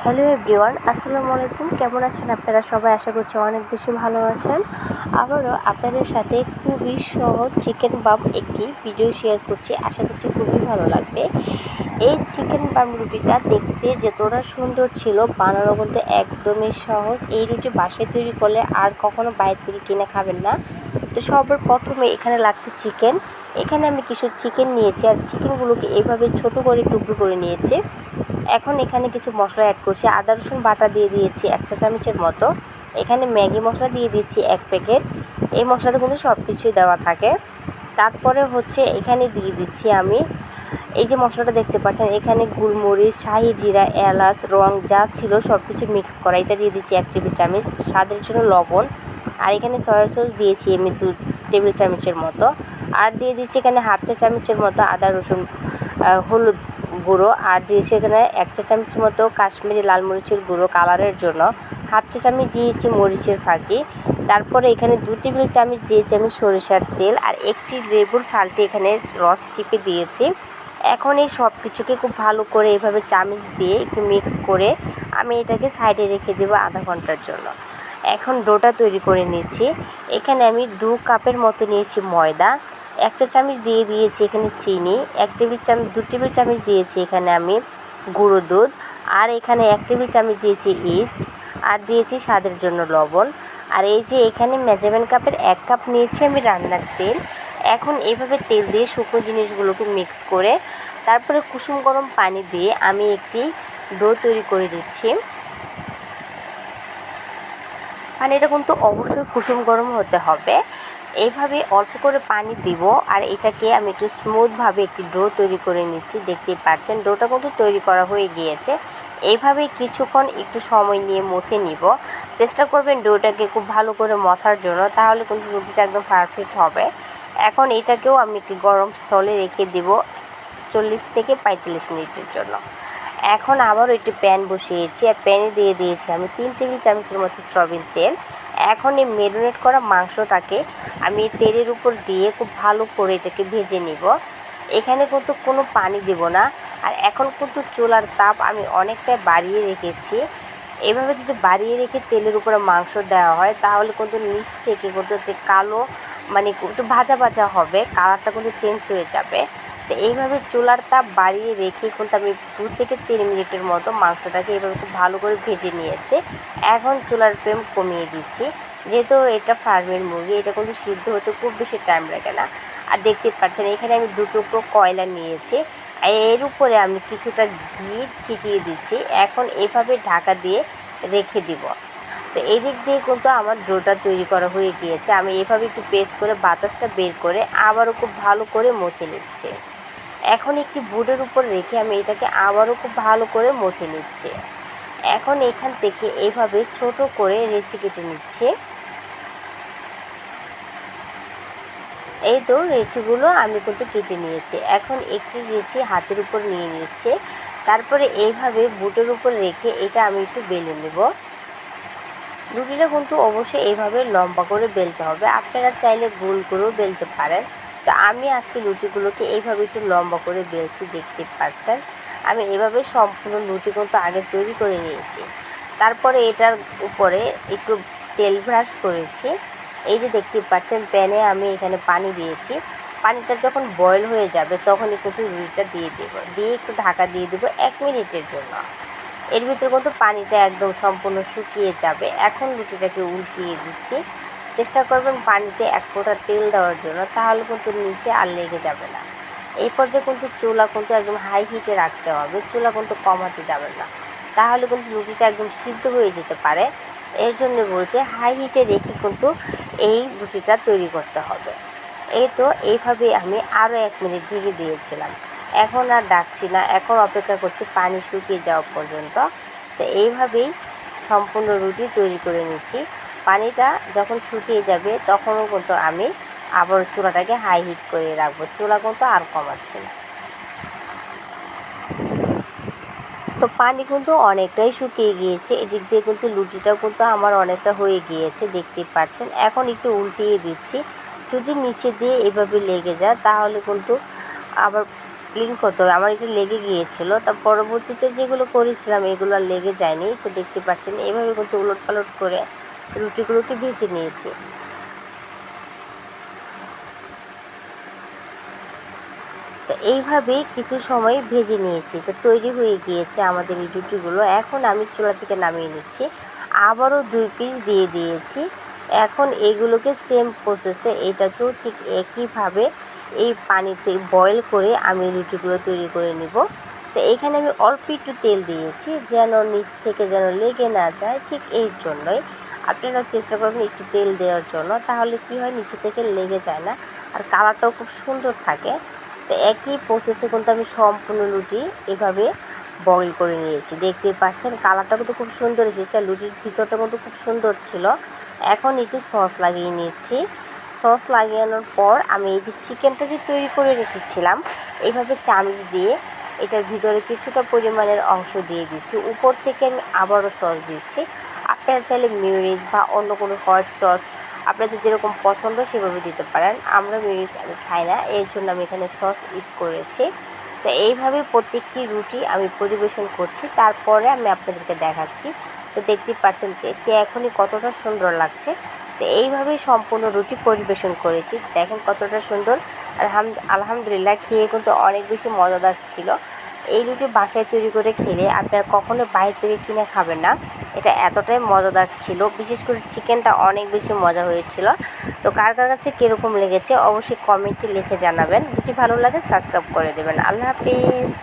Hello everyone, আসসালামু আলাইকুম। কেমন আছেন আপনারা সবাই? আশা করছি অনেক বেশি ভালো আছেন। আবারও আপনাদের সাথে খুবই সহজ চিকেন বাম একটি ভিডিও শেয়ার করছি। আশা করছি খুবই ভালো লাগবে। এই চিকেন বাম রুটিটা দেখতে যতটা সুন্দর ছিল, বানানো কিন্তু একদমই সহজ। এই রুটি বাসায় তৈরি করলে আর কখনো বাইরে থেকে কিনে খাবেন না। তো সবার প্রথমে এখানে লাগছে চিকেন। এখানে আমি কিছু চিকেন নিয়েছি, আর চিকেনগুলোকে এইভাবে ছোট করে টুকরো করে নিয়েছি। এখন এখানে কিছু মশলা অ্যাড করছি। আদা রসুন বাটা দিয়ে দিয়েছি 1 চা চামচের মতো। এখানে ম্যাগি মশলা দিয়ে দিচ্ছি 1 প্যাকেট। এই মশলাতে কিন্তু সব কিছুই দেওয়া থাকে। তারপরে এখানে দিয়ে দিচ্ছি আমি এই যে মশলাটা দেখতে পাচ্ছেন, এখানে গোলমরিচ, শাহি জিরা, এলাচ, রং যা ছিল সব কিছু মিক্স করা। এটা দিয়ে দিচ্ছি 1 টেবিল চামচ, স্বাদের জন্য লবণ। আর এখানে সয়া সস দিয়েছি আমি 2 টেবিল চামচের মতো। আর দিয়ে দিচ্ছি এখানে হাফ চা চামচের মতো আদা রসুন হলুদ গুঁড়ো। আর দিয়েছি এখানে 1 চা চামচের মতো কাশ্মীরি লাল মরিচের গুঁড়ো কালারের জন্য। হাফ চা চামচ দিয়েছি মরিচের ফাঁকি। তারপরে এখানে 2 টেবিল চামচ দিয়েছি আমি সরিষার তেল, আর একটি লেবুর ফালটি এখানে রস চিপে দিয়েছি। এখন এই সব কিছুকে খুব ভালো করে এইভাবে চামচ দিয়ে একটু মিক্স করে আমি এটাকে সাইডে রেখে দেবো আধা ঘন্টার জন্য। এখন ডোটা তৈরি করে নিচ্ছি। এখানে আমি 2 কাপের মতো নিয়েছি ময়দা, 1 চা চামচ দিয়ে দিয়েছি এখানে চিনি, 2 টেবিল চামচ দিয়েছি এখানে আমি গুঁড়ো দুধ, আর এখানে 1 টেবিল চামচ দিয়েছি ইস্ট, আর দিয়েছি স্বাদের জন্য লবণ। আর এই যে এখানে মেজারমেন্ট কাপের 1 কাপ নিয়েছি আমি রান্নার তেল। এখন এইভাবে তেল দিয়ে শুকনো জিনিসগুলোকে মিক্স করে তারপরে কুসুম গরম পানি দিয়ে আমি একটি ডো তৈরি করে দিচ্ছি। পানিটা কিন্তু অবশ্যই কুসুম গরম হতে হবে। এইভাবে অল্প করে পানি দিব, আর এটাকে আমি একটু স্মুথভাবে একটি ডো তৈরি করে নিচ্ছি। দেখতেই পাচ্ছেন ডোটা কিন্তু তৈরি করা হয়ে গিয়েছে। এইভাবে কিছুক্ষণ একটু সময় নিয়ে মথে নিব। চেষ্টা করবেন ডোটাকে খুব ভালো করে মথার জন্য, তাহলে কিন্তু রুটিটা একদম পারফেক্ট হবে। এখন এটাকেও আমি একটি গরম স্থলে রেখে দিব 40 থেকে 45 মিনিটের জন্য। এখন আবারও একটি প্যান বসিয়েছি, আর প্যানে দিয়ে দিয়েছি আমি 3 টেবিল চামচের মতো সয়াবিন তেল। এখন এই ম্যারিনেট করা মাংসটাকে আমি তেলের উপর দিয়ে খুব ভালো করে এটাকে ভেজে নিব। এখানে কিন্তু কোনো পানি দেব না। আর এখন কিন্তু চুলার তাপ আমি অনেকটাই বাড়িয়ে রেখেছি। এভাবে যদি বাড়িয়ে রেখে তেলের উপরে মাংস দেওয়া হয়, তাহলে কিন্তু নিচ থেকে কিন্তু একটু কালো, একটু ভাজা ভাজা হবে, কালারটা কিন্তু চেঞ্জ হয়ে যাবে। তো এইভাবে চুলার তাপ বাড়িয়ে রেখে কিন্তু আমি 2 থেকে 3 মিনিটের মতো মাংসটাকে এইভাবে খুব ভালো করে ভেজে নিয়েছি। এখন চুলার ফ্লেম কমিয়ে দিচ্ছি, যেহেতু এটা ফার্মের মুরগি, এটা কিন্তু সিদ্ধ হতে খুব বেশি টাইম লাগে না। আর দেখতে পাচ্ছেন এখানে আমি 2 টুকরো কয়লা নিয়েছি, এর উপরে আমি কিছুটা ঘি ছিটিয়ে দিচ্ছি। এখন এইভাবে ঢাকা দিয়ে রেখে দিব। তো এই দিক দিয়ে কিন্তু আমার ডোটা তৈরি করা হয়ে গিয়েছে। আমি এভাবে একটু পেস্ট করে বাতাসটা বের করে আবারও খুব ভালো করে মথে নিচ্ছি। এখন একটি বোর্ডের উপর রেখে আমি এটাকে আবারও খুব ভালো করে মথে নিচ্ছি। এখন এখান থেকে এইভাবে ছোট করে লেচি কেটে নিচ্ছি। এই তো লেচিগুলো আমি কিন্তু কেটে নিয়েছি। এখন একটি লেচি হাতের উপর নিয়ে নিচ্ছে। তারপরে এইভাবে বোর্ডের উপর রেখে এটা আমি একটু বেলে নেব। রুটিটা কিন্তু অবশ্যই এইভাবে লম্বা করে বেলতে হবে। আপনারা চাইলে গোল করেও বেলতে পারেন। তো আমি আজকে রুটিগুলোকে এইভাবে একটু লম্বা করে বেলছি। দেখতে পাচ্ছেন আমি এভাবে সম্পূর্ণ রুটি কিন্তু আগে তৈরি করে নিয়েছি। তারপরে এটার উপরে একটু তেল ব্রাশ করেছি। এই যে দেখতে পাচ্ছেন প্যানে আমি এখানে পানি দিয়েছি। পানিটা যখন বয়েল হয়ে যাবে তখনই কিন্তু রুটিটা দিয়ে দেব, দিয়ে একটু ঢাকা দিয়ে দেবো 1 মিনিটের জন্য। এর ভিতরে কিন্তু পানিটা একদম সম্পূর্ণ শুকিয়ে যাবে। এখন রুটিটাকে উল্টিয়ে দিচ্ছি। চেষ্টা করবেন পানিতে 1 ফোঁটা তেল দেওয়ার জন্য, তাহলে কিন্তু নিচে আর লেগে যাবে না। এই পর্যায়ে কিন্তু চুলা কিন্তু একদম হাই হিটে রাখতে হবে, চুলা কিন্তু কমাতে যাবে না, তাহলে কিন্তু রুটিটা একদম সিদ্ধ হয়ে যেতে পারে। এর জন্য বলছে হাই হিটে রেখে কিন্তু এই রুটিটা তৈরি করতে হবে। এই তো এইভাবে আমি আরও 1 মিনিট ঢেকে দিয়েছিলাম। এখন আর ডাকছি না, এখন অপেক্ষা করছি পানি শুকিয়ে যাওয়া পর্যন্ত। তো এইভাবেই সম্পূর্ণ রুটি তৈরি করে নিচ্ছি। পানিটা যখন শুকিয়ে যাবে তখনও কিন্তু আমি আবার চুলাটাকে হাই হিট করে রাখবো, চুলা কিন্তু আর কমাচ্ছি না। তো পানি কিন্তু অনেকটাই শুকিয়ে গিয়েছে। এদিক দিয়ে কিন্তু রুটিটাও কিন্তু আমার অনেকটা হয়ে গিয়েছে, দেখতেই পাচ্ছেন। এখন একটু উল্টিয়ে দিচ্ছি। যদি নিচে দিয়ে এভাবে লেগে যায় তাহলে কিন্তু আবার ক্লিন করতে হবে। আমার এটা লেগে গিয়েছিল, তা পরবর্তীতে যেগুলো করেছিলাম এগুলো আর লেগে যায়নি। তো দেখতে পাচ্ছেন এভাবে কিন্তু উলট পালট করে রুটিগুলোকে ভেজে নিয়েছি। তো এইভাবেই কিছু সময় ভেজে নিয়েছি। তো তৈরি হয়ে গিয়েছে আমাদের এই রুটিগুলো। এখন আমি চুলা থেকে নামিয়ে নিচ্ছি। আবারও 2 পিস দিয়ে দিয়েছি। এখন এগুলোকে সেম প্রসেসে এটাকেও ঠিক একইভাবে এই পানিতে বয়েল করে আমি রুটিগুলো তৈরি করে নিব। তো এইখানে আমি অল্প একটু তেল দিয়েছি যেন নিচ থেকে যেন লেগে না যায়, ঠিক এর জন্যই। আপনারাও চেষ্টা করবেন একটু তেল দেওয়ার জন্য, তাহলে কি হয় নিচে থেকে লেগে যায় না আর কালারটাও খুব সুন্দর থাকে। তো একই প্রসেসে কিন্তু আমি সম্পূর্ণ রুটি এভাবে বয়েল করে নিয়েছি। দেখতেই পাচ্ছেন কালারটা কিন্তু খুব সুন্দর এসেছে, আর রুটির ভিতরটা কিন্তু খুব সুন্দর ছিল। এখন একটু সস লাগিয়ে নিচ্ছি। সস লাগানোর পর আমি এই যে চিকেনটা যে তৈরি করে রেখেছিলাম এইভাবে চামচ দিয়ে এটার ভিতরে কিছুটা পরিমাণের অংশ দিয়ে দিচ্ছি। উপর থেকে আমি আবারও সস দিচ্ছি। আপনারা চাইলে মিউনিস বা অন্য কোনো হট সস আপনাদের যেরকম পছন্দ সেভাবে দিতে পারেন। আমরা মিউনিস আমি খাই না, এর জন্য আমি এখানে সস ইউজ করেছি। তো এইভাবে প্রত্যেকটি রুটি আমি পরিবেশন করছি, তারপরে আমি আপনাদেরকে দেখাচ্ছি। তো দেখতেই পাচ্ছেন দেখতে এখনই কতটা সুন্দর লাগছে। তো এইভাবেই সম্পূর্ণ রুটি পরিবেশন করেছি। দেখেন কতটা সুন্দর। আলহামদুলিল্লাহ খেয়ে কিন্তু অনেক বেশি মজাদার ছিল। এই রুটি বাসায় তৈরি করে খেলে আপনারা কখনো বাইরে থেকে কিনে খাবেন না, এটা এতটাই মজাদার ছিল। বিশেষ করে চিকেনটা অনেক বেশি মজা হয়েছিল। তো কার কার কাছে কীরকম লেগেছে অবশ্যই কমেন্টে লিখে জানাবেন। যদি ভালো লাগে সাবস্ক্রাইব করে দেবেন। আল্লাহ হাফিজ।